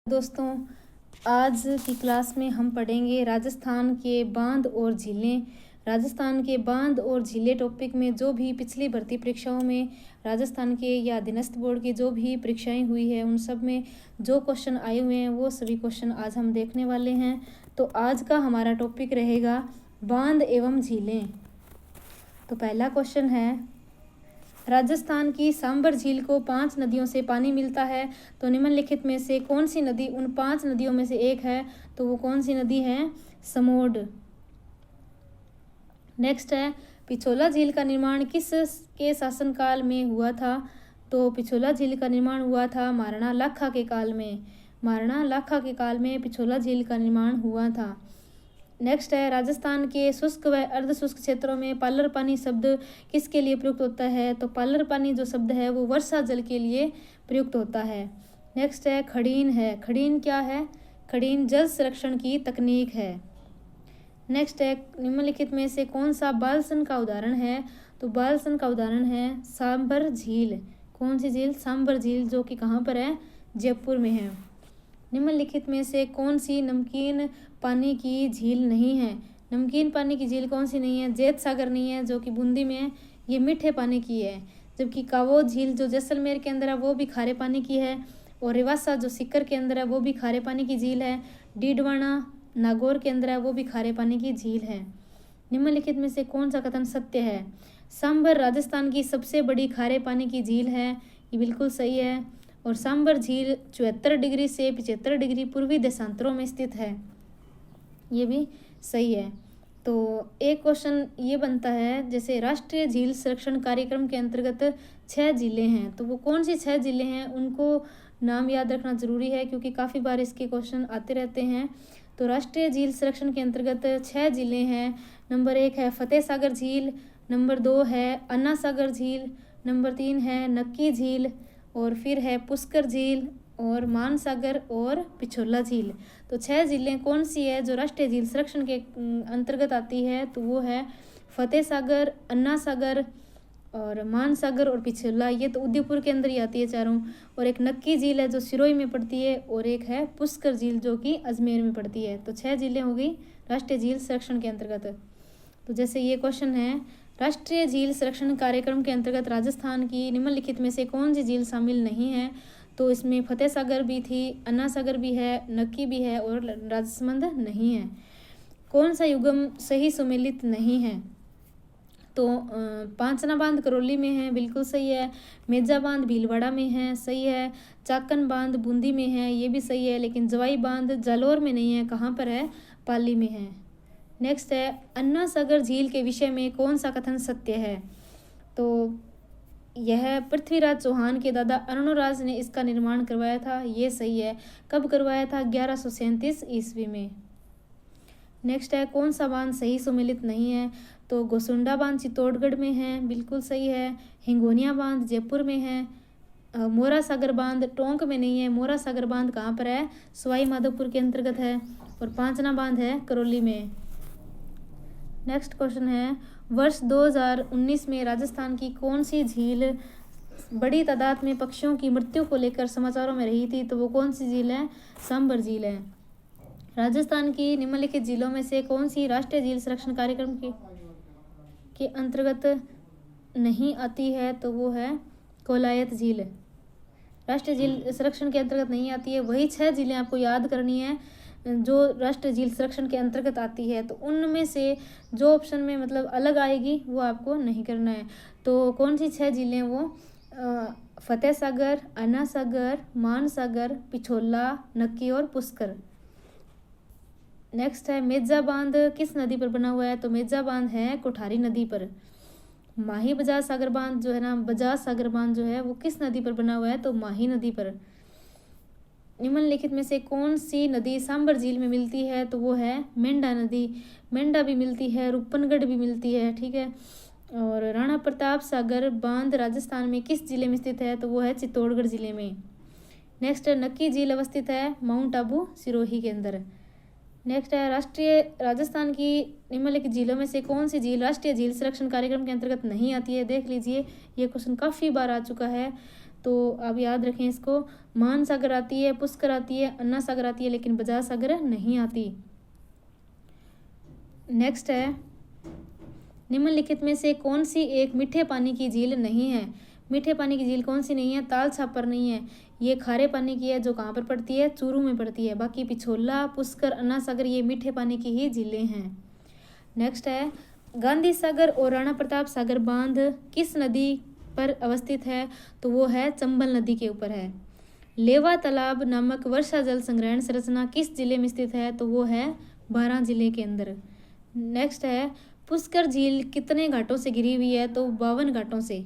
दोस्तों, आज की क्लास में हम पढ़ेंगे राजस्थान के बांध और झीलें। राजस्थान के बांध और झीलें टॉपिक में जो भी पिछली भर्ती परीक्षाओं में राजस्थान के या अधीनस्थ बोर्ड की जो भी परीक्षाएं हुई है उन सब में जो क्वेश्चन आए हुए हैं वो सभी क्वेश्चन आज हम देखने वाले हैं। तो आज का हमारा टॉपिक रहेगा बांध एवं झीलें। तो पहला क्वेश्चन है, राजस्थान की सांबर झील को 5 नदियों से पानी मिलता है, तो निम्नलिखित में से कौन सी नदी उन 5 नदियों में से एक है? तो वो कौन सी नदी है? समोड। नेक्स्ट है, पिछोला झील का निर्माण किस के शासनकाल में हुआ था? तो पिछोला झील का निर्माण हुआ था महाराणा लाखा के काल में। महाराणा लाखा के काल में पिछोला झील का निर्माण हुआ था। नेक्स्ट है, राजस्थान के शुष्क व अर्ध शुष्क क्षेत्रों में पालर पानी शब्द किसके लिए प्रयुक्त होता है? तो पालर पानी जो शब्द है वो वर्षा जल के लिए प्रयुक्त होता है। नेक्स्ट है, खड़ीन है। खड़ीन क्या है? खड़ीन जल संरक्षण की तकनीक है। नेक्स्ट है, निम्नलिखित में से कौन सा बालसन का उदाहरण है? तो बालसन का उदाहरण है सांबर झील। कौन सी झील? सांबर झील, जो कि कहाँ पर है? जयपुर में है। निम्नलिखित में से कौन सी नमकीन पानी की झील नहीं है? नमकीन पानी की झील कौन सी नहीं है? जेत सागर नहीं है, जो कि बूंदी में है, ये मीठे पानी की है। जबकि कावो झील जो जैसलमेर के अंदर है वो भी खारे पानी की है, और रिवासा जो सीकर के अंदर है वो भी खारे पानी की झील है। डीडवाना नागौर के अंदर है वो भी खारे पानी की झील है। निम्नलिखित में से कौन सा कथन सत्य है? सांभर राजस्थान की सबसे बड़ी खारे पानी की झील है, ये बिल्कुल सही है। और सांभर झील 74 डिग्री से 75 डिग्री पूर्वी देशांतरों में स्थित है, ये भी सही है। तो एक क्वेश्चन ये बनता है, जैसे राष्ट्रीय झील संरक्षण कार्यक्रम के अंतर्गत 6 जिले हैं, तो वो कौन सी 6 जिले हैं उनको नाम याद रखना जरूरी है, क्योंकि काफ़ी बार इसके क्वेश्चन आते रहते हैं। तो राष्ट्रीय झील संरक्षण के अंतर्गत 6 जिले हैं। नंबर 1 है फतेह सागर झील, नंबर 2 है अन्ना सागर झील, नंबर 3 है नक्की झील, और फिर है पुष्कर झील और मानसागर और पिछोला झील। तो 6 जिलें कौन सी है जो राष्ट्रीय झील संरक्षण के अंतर्गत आती है? तो वो है फतेह सागर, अन्ना सागर और मानसागर और पिछोला, ये तो उदयपुर के अंदर ही आती है चारों। और एक नक्की झील है जो सिरोही में पड़ती है, और एक है पुष्कर झील जो कि अजमेर में पड़ती है। तो 6 जिलें हो गई राष्ट्रीय झील संरक्षण के अंतर्गत। तो जैसे ये क्वेश्चन है, राष्ट्रीय झील संरक्षण कार्यक्रम के अंतर्गत राजस्थान की निम्नलिखित में से कौन सी झील शामिल नहीं है? तो इसमें फतेह सागर भी थी, अन्ना सागर भी है, नक्की भी है और राजसमंद नहीं है। कौन सा युगम सही सुमेलित नहीं है? तो पांचना बांध करौली में है, बिल्कुल सही है। मेजा बांध भीलवाड़ा में है, सही है। चाकन बांध बूंदी में है, ये भी सही है। लेकिन जवाई बांध जालौर में नहीं है, कहाँ पर है? पाली में है। नेक्स्ट है, अन्ना सागर झील के विषय में कौन सा कथन सत्य है? तो यह पृथ्वीराज चौहान के दादा अरुणराज ने इसका निर्माण करवाया था, ये सही है। कब करवाया था? 1137 ईस्वी में। नेक्स्ट है, कौन सा बांध सही सुमेलित नहीं है? तो गोसुंडा बांध चित्तौड़गढ़ में है, बिल्कुल सही है। हिंगोनिया बांध जयपुर में है। मोरा सागर बांध टोंक में नहीं है। मोरा सागर बांध कहाँ पर है? सवाई माधोपुर के अंतर्गत है। और पांचना बांध है करौली में। नेक्स्ट क्वेश्चन है, वर्ष 2019 में राजस्थान की कौन सी झील बड़ी तादाद में पक्षियों की मृत्यु को लेकर समाचारों में रही थी? तो वो कौन सी झील है? सांबर झील है। राजस्थान की निम्नलिखित झीलों में से कौन सी राष्ट्रीय झील संरक्षण कार्यक्रम के अंतर्गत नहीं आती है? तो वो है कोलायत झील। राष्ट्रीय झील संरक्षण के अंतर्गत नहीं आती है। वही 6 झीलें आपको याद करनी है जो राष्ट्रीय झील संरक्षण के अंतर्गत आती है। तो उनमें से जो ऑप्शन में मतलब अलग आएगी वो आपको नहीं करना है। तो कौन सी 6 झीलें? वो फतेह सागर, अन्ना सागर, मानसागर, पिछोला, नक्की और पुष्कर। नेक्स्ट है, मेजा बांध किस नदी पर बना हुआ है? तो मेजा बांध है कोठारी नदी पर। माही बजाज सागर बांध जो है ना, बजाज सागर बांध जो है वो किस नदी पर बना हुआ है? तो माही नदी पर। निम्नलिखित में से कौन सी नदी सांबर झील में मिलती है? तो वो है मेंढा नदी। मेंढा भी मिलती है, रूपनगढ़ भी मिलती है, ठीक है। और राणा प्रताप सागर बांध राजस्थान में किस जिले में स्थित है? तो वो है चित्तौड़गढ़ जिले में। नेक्स्ट है, नक्की झील अवस्थित है माउंट आबू सिरोही के अंदर। नेक्स्ट है, राजस्थान की निम्नलिखित झीलों में से कौन सी झील राष्ट्रीय झील संरक्षण कार्यक्रम के अंतर्गत नहीं आती है? देख लीजिए, ये क्वेश्चन काफ़ी बार आ चुका है। तो आप याद रखें इसको। मान सागर आती है, पुष्कर आती है, अन्ना सागर आती है, लेकिन बजाज सागर नहीं आती। नेक्स्ट है, निम्नलिखित में से कौन सी एक मीठे पानी की झील नहीं है? मीठे पानी की झील कौन सी नहीं है? ताल छापर नहीं है, ये खारे पानी की है, जो कहाँ पर पड़ती है? चूरू में पड़ती है। बाकी पिछोला, पुष्कर, अन्ना सागर ये मीठे पानी की ही झीलें हैं। नेक्स्ट है, गांधी सागर और राणा प्रताप सागर बांध किस नदी पर अवस्थित है? तो वो है चंबल नदी के ऊपर है। लेवा तालाब नामक वर्षा जल संग्रहण संरचना किस जिले में स्थित है? तो वो है बारां जिले के अंदर। नेक्स्ट है, पुष्कर झील कितने घाटों से घिरी हुई है? तो 52 घाटों से।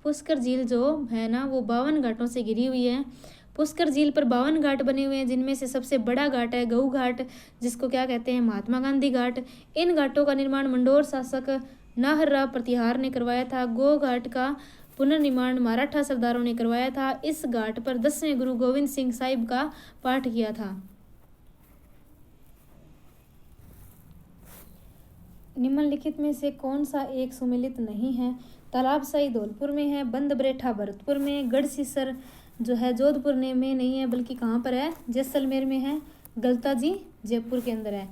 पुष्कर झील जो है ना वो 52 घाटों से घिरी हुई है। पुष्कर झील पर 52 घाट बने हुए हैं, जिनमें से सबसे बड़ा घाट है गऊ घाट, जिसको क्या कहते हैं? महात्मा गांधी घाट। इन घाटों का निर्माण मंडोर शासक नाहरराव प्रतिहार ने करवाया था। गो घाट का पुनर्निर्माण मराठा सरदारों ने करवाया था। इस घाट पर 10वें गुरु गोविंद सिंह साहिब का पाठ किया था। निम्नलिखित में से कौन सा एक सुमेलित नहीं है? तालाबशाही धौलपुर में है, बंद बरेठा भरतपुर में, गढ़सीसर जो है जोधपुर में नहीं है, बल्कि कहाँ पर है? जैसलमेर में है। गलताजी जयपुर के अंदर है।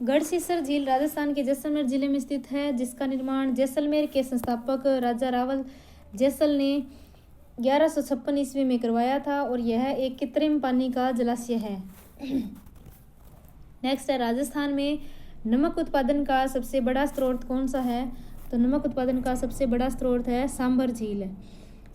गढ़सीसर झील राजस्थान के जैसलमेर जिले में स्थित है, जिसका निर्माण जैसलमेर के संस्थापक राजा रावल जैसल ने 1156 ईस्वी में करवाया था, और यह एक कृत्रिम पानी का जलाशय है। नेक्स्ट है, राजस्थान में नमक उत्पादन का सबसे बड़ा स्रोत कौन सा है? तो नमक उत्पादन का सबसे बड़ा स्रोत है सांभर झील।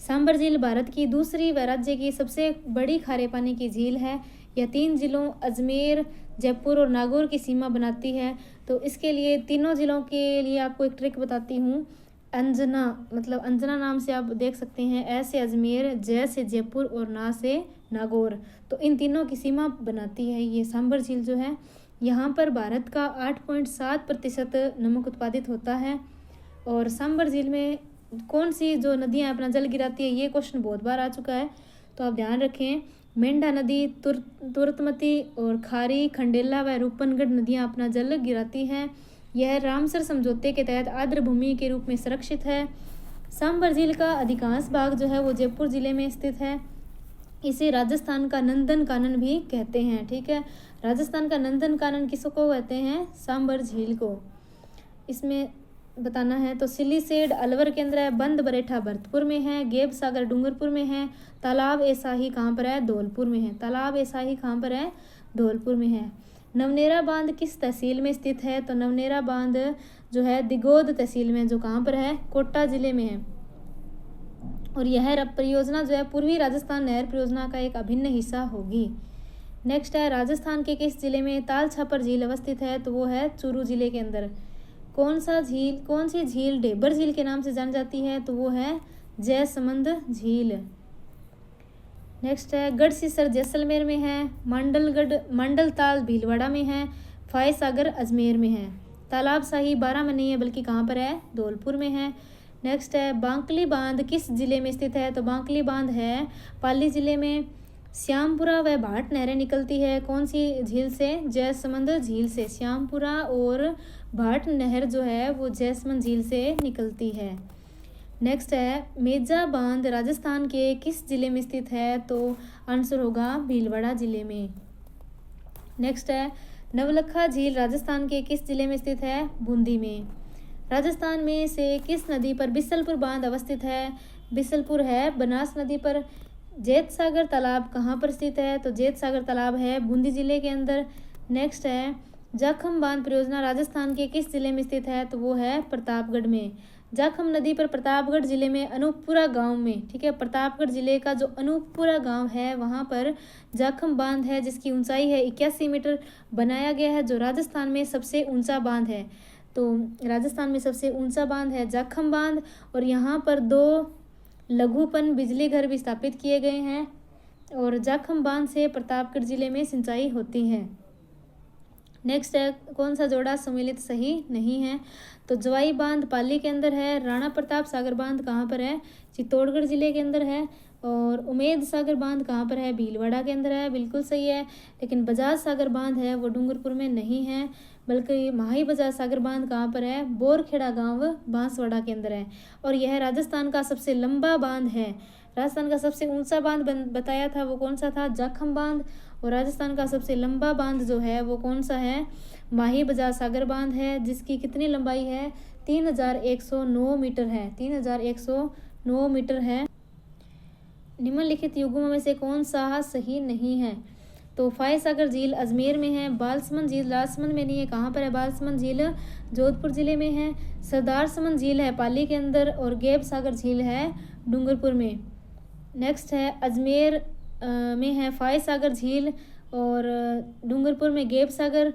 सांभर झील भारत की दूसरी व राज्य की सबसे बड़ी खारे पानी की झील है। यह 3 जिलों अजमेर, जयपुर और नागौर की सीमा बनाती है। तो इसके लिए तीनों जिलों के लिए आपको एक ट्रिक बताती हूँ। अंजना, मतलब अंजना नाम से आप देख सकते हैं, ऐसे अजमेर, जय से जयपुर और ना से नागौर, तो इन तीनों की सीमा बनाती है ये सांभर झील जो है। यहाँ पर भारत का 8.7% नमक उत्पादित होता है। और सांभर झील में कौन सी जो नदियाँ अपना जल गिराती है, ये क्वेश्चन बहुत बार आ चुका है, तो आप ध्यान रखें। मेंढा नदी, तुर्तमती और खारी, खंडेला व रूपनगढ़ नदियाँ अपना जल गिराती हैं। यह रामसर समझौते के तहत आर्द्र भूमि के रूप में संरक्षित है। सांभर झील का अधिकांश भाग जो है वो जयपुर जिले में स्थित है। इसे राजस्थान का नंदन कानन भी कहते हैं। ठीक है, राजस्थान का नंदन कानन किसको कहते हैं? सांभर झील को। इसमें बताना है तो सिलीसेड अलवर के अंदर है, बंद बरेठा भरतपुर में है, गेब सागर डूंगरपुर में है, तालाब ए शाही कहाँ पर है? धौलपुर में है। तालाब ए शाही कहाँ पर है? धौलपुर में है। नवनेरा बांध किस तहसील में स्थित है? तो नवनेरा बांध जो है दिगोद तहसील में, जो कहाँ पर है? कोटा जिले में है। और यह परियोजना जो है पूर्वी राजस्थान नहर परियोजना का एक अभिन्न हिस्सा होगी। नेक्स्ट है, राजस्थान के किस जिले में ताल छापर झील अवस्थित है? तो वो है चूरू जिले के अंदर। कौन सी झील ढेबर झील के नाम से जानी जाती है? तो वो है जयसमंद झील। नेक्स्ट है, गढ़सीसर जैसलमेर में है, मंडलताल भीलवाड़ा में है, फाय सागर अजमेर में है। तालाबशाही 12 में नहीं है, बल्कि कहाँ पर है? धौलपुर में है। नेक्स्ट है, बांकली बांध किस जिले में स्थित है? तो बांकली बांध है पाली जिले में। श्यामपुरा व भाट नहरें निकलती है कौन सी झील से? जयसमंद झील से। श्यामपुरा और भाट नहर जो है वो जयसमंद झील से निकलती है। नेक्स्ट है, मेजा बांध राजस्थान के किस जिले में स्थित है? तो आंसर होगा भीलवाड़ा जिले में। नेक्स्ट है, नवलखा झील राजस्थान के किस जिले में स्थित है? बूंदी में। राजस्थान में से किस नदी पर बिसलपुर बांध अवस्थित है? बिसलपुर है बनास नदी पर। जेत सागर तालाब कहाँ पर स्थित है? तो जेत सागर तालाब है बूंदी जिले के अंदर। नेक्स्ट है, जाखम बांध परियोजना राजस्थान के किस जिले में स्थित है? तो वो है प्रतापगढ़ में। जाखम नदी पर प्रतापगढ़ जिले में अनूपपुरा गांव में, ठीक है, प्रतापगढ़ जिले का जो अनूपपुरा गांव है वहां पर जाखम बांध है, जिसकी ऊंचाई है 81 मीटर, बनाया गया है, जो राजस्थान में सबसे ऊंचा बांध है। तो राजस्थान में सबसे ऊंचा बांध है जाखम बांध, और यहाँ पर 2 लघुपन बिजली घर भी स्थापित किए गए हैं, और जाखम बांध से प्रतापगढ़ जिले में सिंचाई होती है। नेक्स्ट है, कौन सा जोड़ा सम्मिलित सही नहीं है? तो जवाई बांध पाली के अंदर है। राणा प्रताप सागर बांध कहाँ पर है? चित्तौड़गढ़ जिले के अंदर है। और उमेद सागर बांध कहाँ पर है? भीलवाड़ा के अंदर है, बिल्कुल सही है। लेकिन बजाज सागर बांध है वो डूंगरपुर में नहीं है, बल्कि माही बजाज सागर बांध कहाँ पर है? बोरखेड़ा गांव बांसवाड़ा के अंदर है। और यह राजस्थान का सबसे लंबा बांध है। राजस्थान का सबसे ऊंचा बांध बताया था वो कौन सा था? जाखम बांध। और राजस्थान का सबसे लंबा बांध जो है वो कौन सा है? माही बजाज सागर बांध है, जिसकी कितनी लंबाई है? 3109 मीटर है, 3109 मीटर है। निम्नलिखित युग्मों में से कौन सा सही नहीं है? तो फाय सागर झील अजमेर में है, बालसमंद झील राजसमंद में नहीं है, कहाँ पर है बालसमंद झील? जोधपुर जिले में है। सरदार समंद झील है पाली के अंदर, और गेब सागर झील है डूंगरपुर में। नेक्स्ट है अजमेर में है फाय सागर झील, और डूंगरपुर में गेब सागर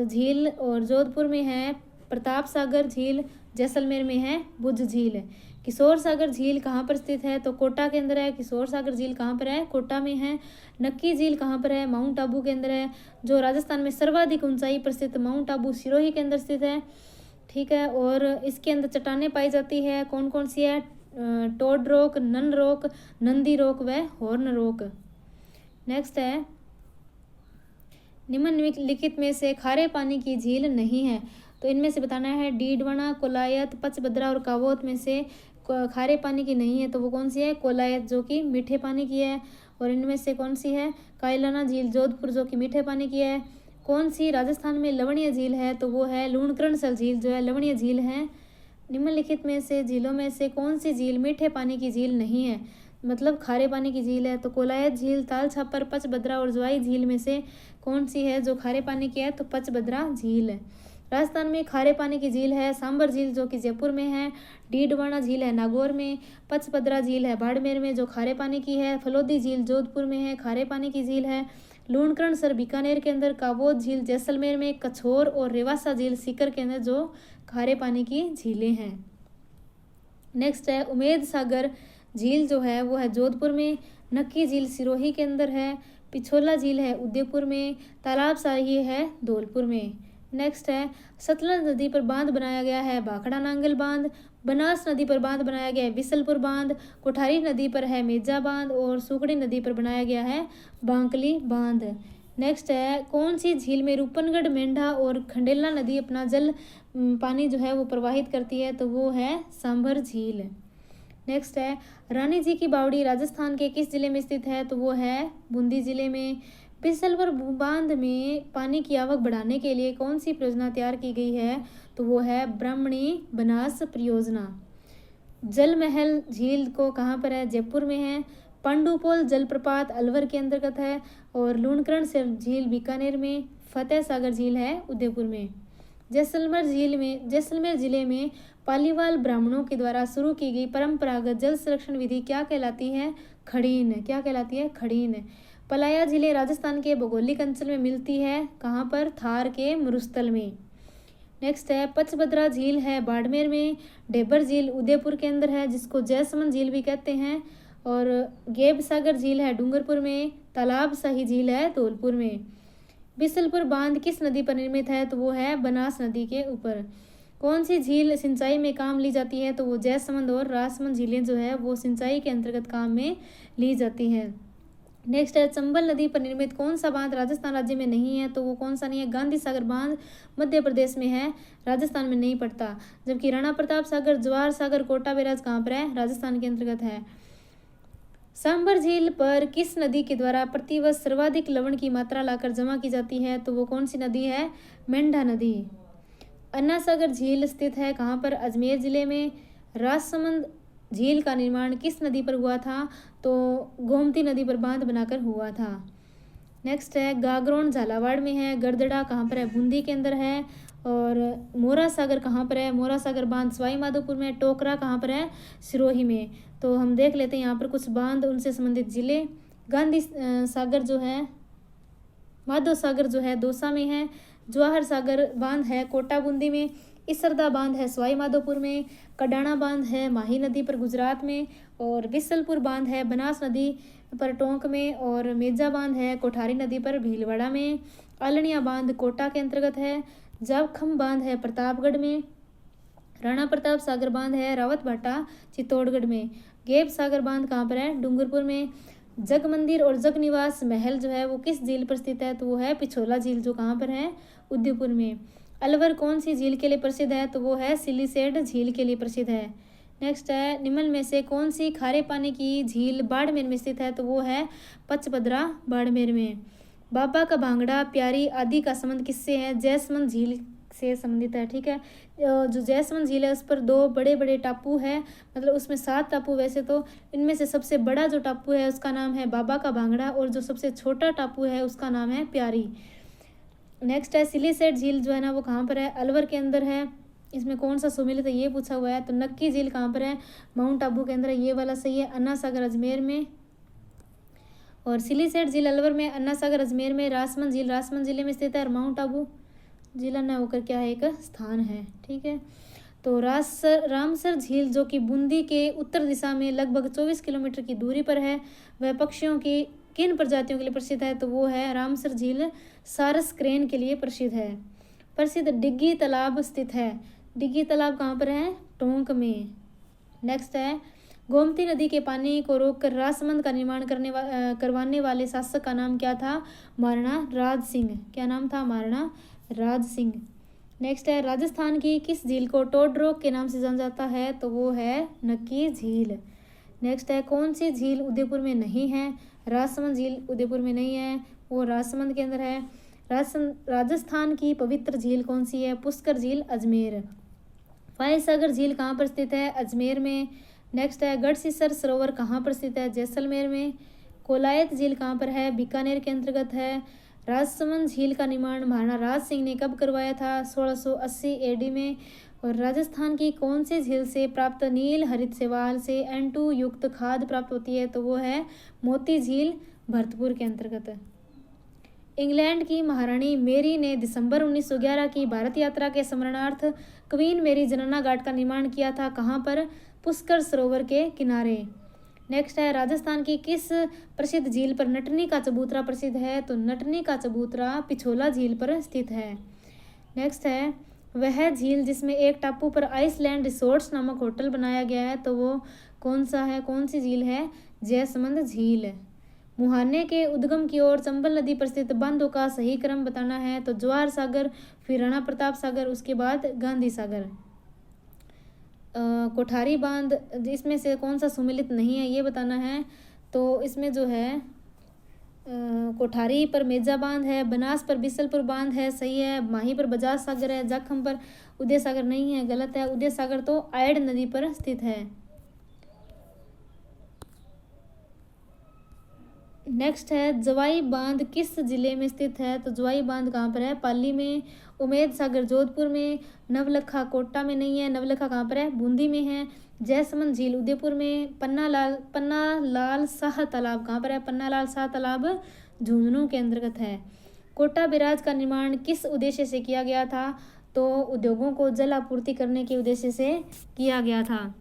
झील, और जोधपुर में है प्रताप सागर झील, जैसलमेर में है बुद्ध झील। किशोर सागर झील कहाँ पर स्थित है? तो कोटा के अंदर है। किशोर सागर झील कहाँ पर है? कोटा में है। नक्की झील कहाँ पर है? माउंट आबू के अंदर है। जो राजस्थान में सर्वाधिक ऊंचाई पर स्थित माउंट आबू सिरोही के अंदर स्थित है, ठीक है। और इसके अंदर चट्टानें पाई जाती है, कौन कौन सी है? Toad rock, nun rock, Nandi rock व हॉर्न रॉक। नेक्स्ट है निम्नलिखित में से खारे पानी की झील नहीं है। तो इनमें से बताना है डीडवाना, कोलायत, पचभद्रा और कावोत में से खारे पानी की नहीं है, तो वो कौन सी है? कोलायत, जो कि मीठे पानी की है। और इनमें से कौन सी है? कायलाना झील जोधपुर, जो कि मीठे पानी की है। कौन सी राजस्थान में लवणीय झील है? तो वो है लूणकरणसर झील, जो है लवणीय झील है। निम्नलिखित में से झीलों में से कौन सी झील मीठे पानी की झील नहीं है, मतलब खारे पानी की झील है? तो कोलायत झील, ताल छापर, पचभद्रा और ज्वाई झील में से कौन सी है जो खारे पानी की है? तो पचभद्रा झील है। राजस्थान में खारे पानी की झील है सांबर झील, जो कि जयपुर में है। डीडवाना झील है नागौर में। पचपदरा झील है बाड़मेर में, जो खारे पानी की है। फलोदी झील जोधपुर में है, खारे पानी की झील है। लूणकरणसर बीकानेर के अंदर। कावोत झील जैसलमेर में। कछोर और रेवासा झील सीकर के अंदर, जो खारे पानी की झीलें हैं। नेक्स्ट है उमेद सागर झील, जो है वो है जोधपुर में। नक्की झील सिरोही के अंदर है। पिछोला झील है उदयपुर में। तालाब शाही है धौलपुर में। नेक्स्ट है सतलज नदी पर बांध बनाया गया है भाखड़ा नांगल बांध। बनास नदी पर बांध बनाया गया है बिसलपुर बांध। कोठारी नदी पर है मेजा बांध, और सुकड़ी नदी पर बनाया गया है बांकली बांध। नेक्स्ट है कौन सी झील में रूपनगढ़, मेंढा और खंडेला नदी अपना जल पानी जो है वो प्रवाहित करती है? तो वो है सांभर झील। नेक्स्ट है रानी जी की बावड़ी राजस्थान के किस जिले में स्थित है? तो वो है बूंदी जिले में। बिसलपुर बांध में पानी की आवक बढ़ाने के लिए कौन सी परियोजना तैयार की गई है? तो वो है ब्राह्मणी बनास परियोजना। जल महल झील को कहाँ पर है? जयपुर में है। पांडुपोल जलप्रपात अलवर के अंतर्गत है। और लूणकरणसर झील बीकानेर में। फतेह सागर झील है उदयपुर में। जैसलमेर जिले में पालीवाल ब्राह्मणों के द्वारा शुरू की गई परंपरागत जल संरक्षण विधि क्या कहलाती है? खड़ीन। क्या कहलाती है? खड़ीन। पलाया झीलें राजस्थान के भौगोलिक अंचल में मिलती है, कहाँ पर? थार के मरुस्थल में। नेक्स्ट है पचभद्रा झील है बाड़मेर में। ढेबर झील उदयपुर के अंदर है, जिसको जयसमंद झील भी कहते हैं। और गेब सागर झील है डूंगरपुर में। तालाब शाही झील है धौलपुर में। बिसलपुर बांध किस नदी पर निर्मित है? तो वो है बनास नदी के ऊपर। कौन सी झील सिंचाई में काम ली जाती है? तो वो जयसमंद और राजसमंद झीलें जो है वो सिंचाई के अंतर्गत काम में ली जाती हैं। नेक्स्ट है चंबल नदी पर निर्मित कौन सा बांध राजस्थान राज्य में नहीं है? तो वो कौन सा नहीं है? गांधी सागर बांध मध्य प्रदेश में है, राजस्थान में नहीं पड़ता। जबकि राणा प्रताप सागर, जवाहर सागर, कोटा बैराज कहाँ पर है? राजस्थान के अंतर्गत है। सांभर झील पर किस नदी के द्वारा प्रतिवर्ष सर्वाधिक लवण की मात्रा लाकर जमा की जाती है? तो वो कौन सी नदी है? मेंढा नदी। अन्ना सागर झील स्थित है कहाँ पर? अजमेर जिले में। राजसमंद झील का निर्माण किस नदी पर हुआ था? तो गोमती नदी पर बांध बनाकर हुआ था। नेक्स्ट है गागरोन झालावाड़ में है। गरदड़ा कहाँ पर है? बूंदी के अंदर है। और मोरा सागर कहाँ पर है? मोरा सागर बांध सवाई माधोपुर में। टोकरा कहाँ पर है? सिरोही में। तो हम देख लेते हैं यहाँ पर कुछ बांध उनसे संबंधित जिले। गांधी सागर जो है, माधो सागर जो है दौसा में है। जवाहर सागर बांध है कोटा बूंदी में। इसरदा बांध है सवाई माधोपुर में। कडाणा बांध है माही नदी पर गुजरात में। और बिसलपुर बांध है बनास नदी पर टोंक में। और मेजा बांध है कोठारी नदी पर भीलवाड़ा में। आलनिया बांध कोटा के अंतर्गत है। जाखम बांध है प्रतापगढ़ में। राणा प्रताप सागर बांध है रावत भाटा चित्तौड़गढ़ में। गेप सागर बांध कहाँ पर है? डूंगरपुर में। जग मंदिर और जग निवास महल जो है वो किस झील पर स्थित है? तो वो है पिछोला झील, जो कहाँ पर है? उदयपुर में। अलवर कौन सी झील के लिए प्रसिद्ध है? तो वो है सिलीसेड झील के लिए प्रसिद्ध है। नेक्स्ट है, निम्न में से कौन सी खारे पानी की झील बाड़मेर में स्थित है? तो वो है पचपदरा बाड़मेर में। बाबा का भांगड़ा, प्यारी आदि का संबंध किससे है? जयसमंद झील से संबंधित है। ठीक है, जो जयसमंद झील है उस पर 2 बड़े बड़े टापू है, मतलब उसमें 7 टापू वैसे तो, इनमें से सबसे बड़ा जो टापू है उसका नाम है बाबा का भांगड़ा और जो सबसे छोटा टापू है उसका नाम है प्यारी। नेक्स्ट है, सिलीसेड झील जो है ना वो कहाँ पर है? अलवर के अंदर है। इसमें कौन सा सुमेलित है ये पूछा हुआ है। तो नक्की झील कहाँ पर है? माउंट आबू के अंदर है, ये वाला सही है। अन्ना सागर अजमेर में। और सिलीसेड झील अलवर में, अन्ना सागर अजमेर में। रासमंद झील रासमंद जिले में स्थित है और माउंट आबू जिला न होकर क्या है? एक स्थान है। ठीक है, तो रामसर झील जो कि बूंदी के उत्तर दिशा में लगभग 24 किलोमीटर की दूरी पर है, वह पक्षियों की किन प्रजातियों के लिए प्रसिद्ध है? तो वो है रामसर झील सारस क्रेन के लिए प्रसिद्ध है। प्रसिद्ध डिग्गी तालाब स्थित है। डिग्गी तालाब कहाँ पर है? टोंक में। नेक्स्ट है, गोमती नदी के पानी को रोककर राजसमंद का निर्माण करवाने वाले शासक का नाम क्या था? महाराणा राज सिंह। क्या नाम था? महाराणा राज सिंह। नेक्स्ट है, राजस्थान की किस झील को टोडरोक के नाम से जाना जाता है? तो वो है नक्की झील। नेक्स्ट है, कौन सी झील उदयपुर में नहीं है? राजसमंद झील उदयपुर में नहीं है, वो राजसमंद के अंदर है। राजस्थान की पवित्र झील कौन सी है? पुष्कर झील अजमेर। फायसागर झील कहाँ पर स्थित है? अजमेर में। नेक्स्ट है, गढ़सीसर सरोवर कहाँ पर स्थित है? जैसलमेर में। कोलायत झील कहाँ पर है? बीकानेर के अंतर्गत है। राजसमंद झील का निर्माण महाराणा राज सिंह ने कब करवाया था? 1680 AD में। और राजस्थान की कौन सी झील से प्राप्त नील हरित शैवाल से N2 युक्त खाद प्राप्त होती है? तो वो है मोती झील भरतपुर के अंतर्गत। इंग्लैंड की महारानी मेरी ने दिसंबर 1911 की भारत यात्रा के स्मरणार्थ क्वीन मेरी जनना घाट का निर्माण किया था। कहाँ पर? पुष्कर सरोवर के किनारे। नेक्स्ट है, राजस्थान की किस प्रसिद्ध झील पर नटनी का चबूतरा प्रसिद्ध है? तो नटनी का चबूतरा पिछोला झील पर स्थित है। नेक्स्ट है, वह झील जिसमें एक टापू पर आइसलैंड रिसोर्ट्स नामक होटल बनाया गया है, तो वो कौन सा है? कौन सी झील है? जयसमंद झील। मुहाने के उद्गम की ओर चंबल नदी पर स्थित बांधों का सही क्रम बताना है। तो जवाहर सागर, फिर राणा प्रताप सागर, उसके बाद गांधी सागर। कोठारी बांध, इसमें से कौन सा सुमेलित नहीं है ये बताना है। तो इसमें जो है कोठारी पर मेजा बांध है, बनास पर बिसलपुर बांध है, सही है। माही पर बजाज सागर है, जाखम पर उदय सागर नहीं है, गलत है। उदय सागर तो आयड नदी पर स्थित है। नेक्स्ट है, जवाई बांध किस जिले में स्थित है? तो जवाई बांध कहाँ पर है? पाली में। उमेद सागर जोधपुर में। नवलखा कोटा में नहीं है। नवलखा कहाँ पर है? बूंदी में है। जयसमंद झील उदयपुर में। पन्ना लाल शाह तालाब कहाँ पर है? पन्ना लाल शाह तालाब झुंझुनू के अंतर्गत है। कोटा बैराज का निर्माण किस उद्देश्य से किया गया था? तो उद्योगों को जल आपूर्ति करने के उद्देश्य से किया गया था।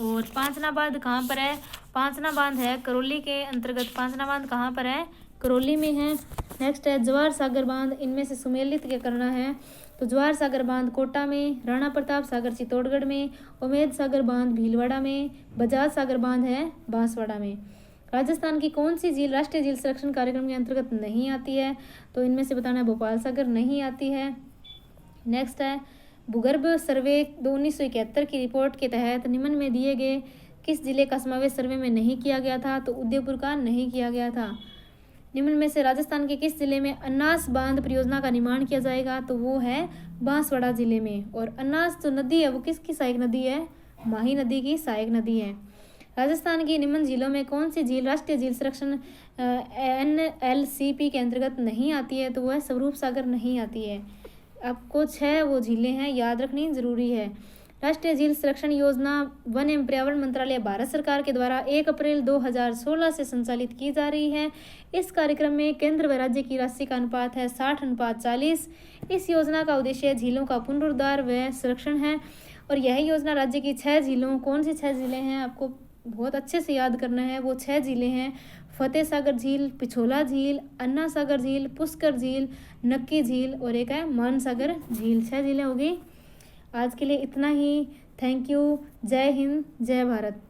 और पांचना बांध कहाँ पर है? पांचना बांध है करौली के अंतर्गत। पांचना बांध कहाँ पर है? करौली में है। नेक्स्ट है, जवाहर सागर बांध, इनमें से सुमेलित क्या करना है? तो जवाहर सागर बांध कोटा में, राणा प्रताप सागर चित्तौड़गढ़ में, उमेद सागर बांध भीलवाड़ा में, बजाज सागर बांध है बांसवाड़ा में। राजस्थान की कौन सी झील राष्ट्रीय झील संरक्षण कार्यक्रम के अंतर्गत नहीं आती है? तो इनमें से बताना है भोपाल सागर नहीं आती है। नेक्स्ट है, भूगर्भ सर्वे 1971 की रिपोर्ट के तहत निम्न में दिए गए किस जिले का समावेश सर्वे में नहीं किया गया था? तो उदयपुर का नहीं किया गया था। निम्न में से राजस्थान के किस जिले में अन्नास बांध परियोजना का निर्माण किया जाएगा? तो वो है बांसवाड़ा जिले में। और अन्नास जो नदी है वो किसकी सहायक नदी है? माही नदी की सहायक नदी है। राजस्थान की निम्न झीलों में कौन सी झील राष्ट्रीय झील संरक्षण NLCP के अंतर्गत नहीं आती है? तो वो है स्वरूप सागर नहीं आती है। आपको 6 वो झीलें हैं, याद रखनी जरूरी है। राष्ट्रीय झील संरक्षण योजना वन एवं पर्यावरण मंत्रालय भारत सरकार के द्वारा 1 अप्रैल 2016 से संचालित की जा रही है। इस कार्यक्रम में केंद्र व राज्य की राशि का अनुपात है 60:40। इस योजना का उद्देश्य झीलों का पुनरुद्धार व संरक्षण है। और यह योजना राज्य की 6 झीलों, कौन सी 6 झीलें हैं आपको बहुत अच्छे से याद करना है। वो 6 झीलें हैं, फतेह सागर झील, पिछोला झील, अन्ना सागर झील, पुष्कर झील, नक्की झील और एक है मानसागर झील। 6 झीलें होगी। आज के लिए इतना ही। Thank you. जय हिंद, जय भारत।